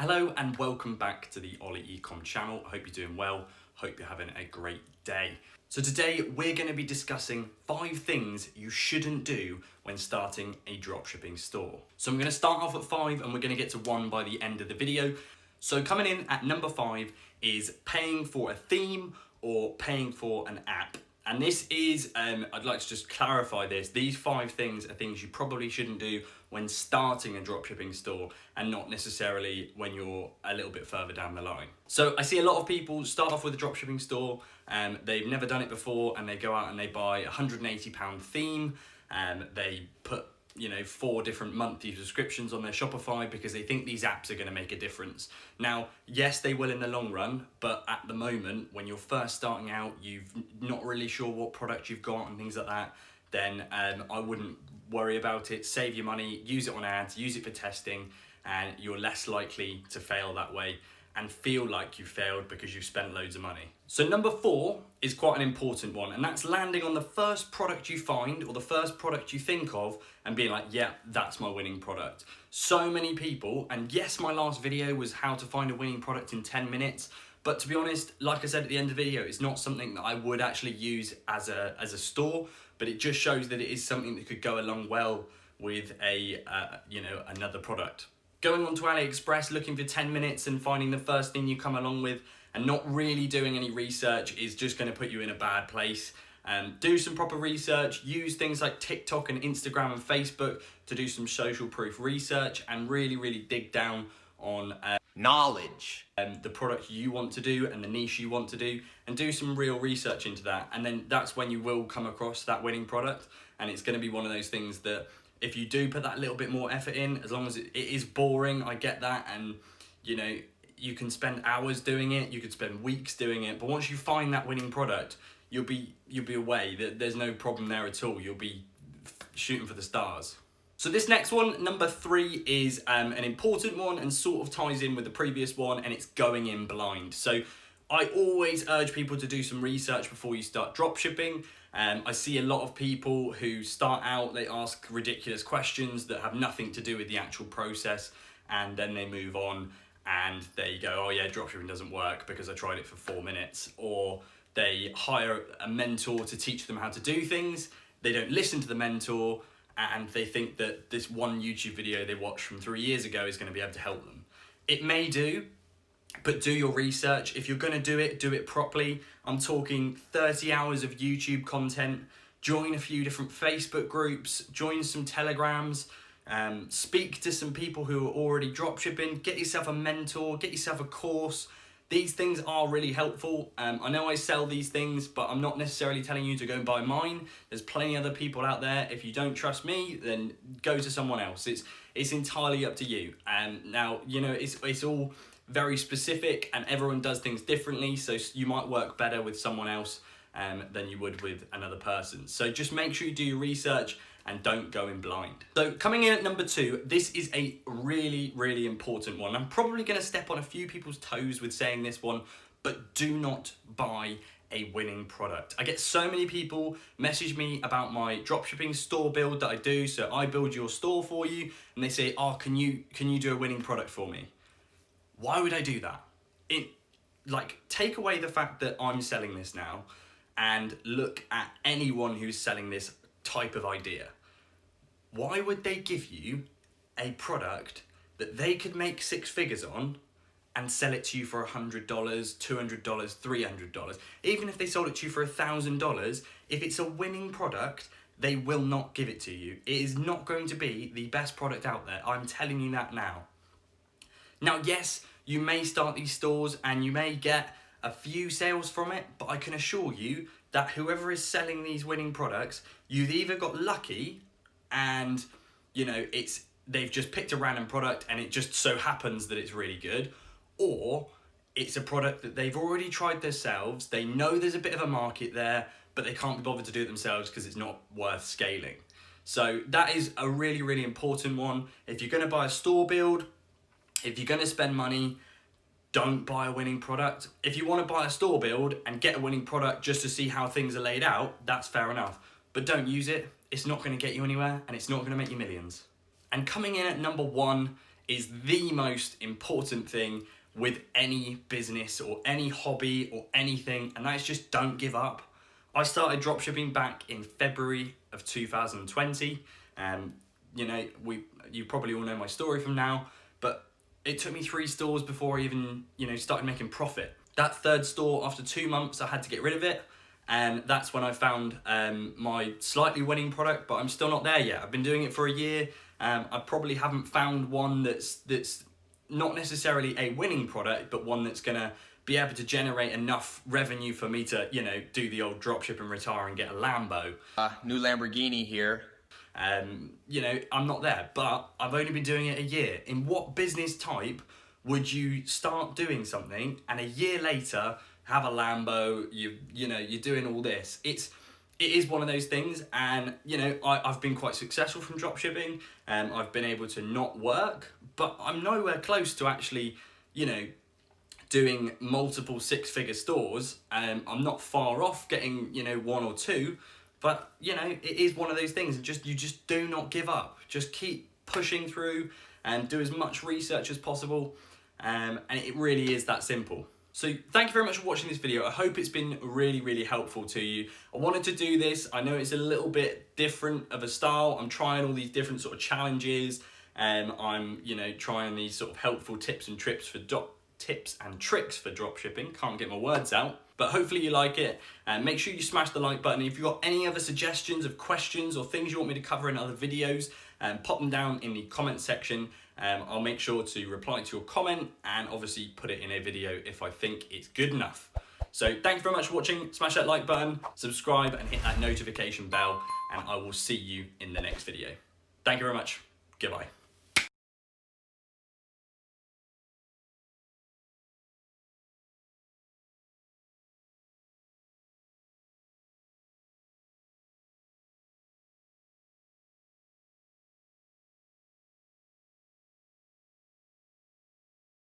Hello and welcome back to the Ollie Ecom channel. I hope you're doing well. Hope you're having a great day. So today we're going to be discussing 5 things you shouldn't do when starting a dropshipping store. So I'm going to start off at 5 and we're going to get to 1 by the end of the video. So coming in at number 5 is paying for a theme or paying for an app. And this is, I'd like to just clarify this. These 5 things are things you probably shouldn't do when starting a dropshipping store and not necessarily when you're a little bit further down the line. So I see a lot of people start off with a dropshipping store and they've never done it before and they go out and they buy a £180 theme and they put 4 different monthly subscriptions on their Shopify because they think these apps are going to make a difference. Now, yes, they will in the long run, but at the moment, when you're first starting out, you're not really sure what product you've got and things like that, then I wouldn't worry about it. Save your money, use it on ads, use it for testing, and you're less likely to fail that way and feel like you failed because you've spent loads of money. So number 4 is quite an important one, and that's landing on the first product you find or the first product you think of and being like, yeah, that's my winning product. So many people, and yes, my last video was how to find a winning product in 10 minutes, but to be honest, like I said at the end of the video, it's not something that I would actually use as a store, but it just shows that it is something that could go along well with another product. Going onto AliExpress, looking for 10 minutes and finding the first thing you come along with and not really doing any research is just going to put you in a bad place. Do some proper research, use things like TikTok and Instagram and Facebook to do some social proof research and really dig down on knowledge and the product you want to do and the niche you want to do, and do some real research into that. And then that's when you will come across that winning product, and it's going to be one of those things that if you do put that little bit more effort in, as long as it is boring, I get that, and you can spend hours doing it, you could spend weeks doing it, but once you find that winning product, you'll be away. There's no problem there at all. You'll be shooting for the stars. So this next one, number 3, is an important one and sort of ties in with the previous one, and it's going in blind. So I always urge people to do some research before you start dropshipping. I see a lot of people who start out, they ask ridiculous questions that have nothing to do with the actual process, and then they move on and they go, oh yeah, dropshipping doesn't work because I tried it for 4 minutes. Or they hire a mentor to teach them how to do things. They don't listen to the mentor and they think that this one YouTube video they watched from 3 years ago is going to be able to help them. It may do, but do your research. If you're going to do it properly. I'm talking 30 hours of YouTube content, join a few different Facebook groups, join some Telegrams, speak to some people who are already dropshipping, get yourself a mentor, get yourself a course. These things are really helpful. I know I sell these things, but I'm not necessarily telling you to go and buy mine. There's plenty of other people out there. If you don't trust me, then go to someone else. It's entirely up to you. And now, it's all very specific and everyone does things differently, so you might work better with someone else than you would with another person. So just make sure you do your research and don't go in blind. So coming in at number 2, this is a really important one. I'm probably going to step on a few people's toes with saying this one, but do not buy a winning product. I get so many people message me about my dropshipping store build that I do. So I build your store for you and they say, oh, can you do a winning product for me? Why would I do that? Take away the fact that I'm selling this now and look at anyone who's selling this type of idea. Why would they give you a product that they could make 6 figures on and sell it to you for $100, $200, $300? Even if they sold it to you for $1,000, if it's a winning product, they will not give it to you. It is not going to be the best product out there. I'm telling you that now. Now, yes, you may start these stores and you may get a few sales from it, but I can assure you that whoever is selling these winning products, you've either got lucky and, they've just picked a random product and it just so happens that it's really good, or it's a product that they've already tried themselves, they know there's a bit of a market there, but they can't be bothered to do it themselves because it's not worth scaling. So that is a really important one. If you're going to buy a store build, if you're going to spend money, don't buy a winning product. If you want to buy a store build and get a winning product just to see how things are laid out, that's fair enough. But don't use it. It's not going to get you anywhere and it's not going to make you millions. And coming in at number 1 is the most important thing with any business or any hobby or anything, and that's just don't give up. I started dropshipping back in February of 2020. You probably all know my story from now, but it took me 3 stores before I even, started making profit. That 3rd store, after 2 months, I had to get rid of it. And that's when I found my slightly winning product, but I'm still not there yet. I've been doing it for a year. I probably haven't found one that's not necessarily a winning product, but one that's gonna be able to generate enough revenue for me to, do the old dropship and retire and get a Lambo. New Lamborghini here. I'm not there, but I've only been doing it a year. In what business type would you start doing something and a year later have a Lambo, you're doing all this? It is one of those things, and I've been quite successful from dropshipping. I've been able to not work, but I'm nowhere close to actually, doing multiple 6-figure stores. I'm not far off getting, 1 or 2, but it is one of those things. You just do not give up. Just keep pushing through and do as much research as possible. And it really is that simple. So thank you very much for watching this video. I hope it's been really, really helpful to you. I wanted to do this. I know it's a little bit different of a style. I'm trying all these different sort of challenges. I'm, trying these sort of helpful tips and tricks for drop shipping. Can't get my words out. But hopefully you like it. And make sure you smash the like button. If you've got any other suggestions of questions or things you want me to cover in other videos, pop them down in the comment section. I'll make sure to reply to your comment and obviously put it in a video if I think it's good enough. So thank you very much for watching. Smash that like button, subscribe and hit that notification bell, and I will see you in the next video. Thank you very much. Goodbye.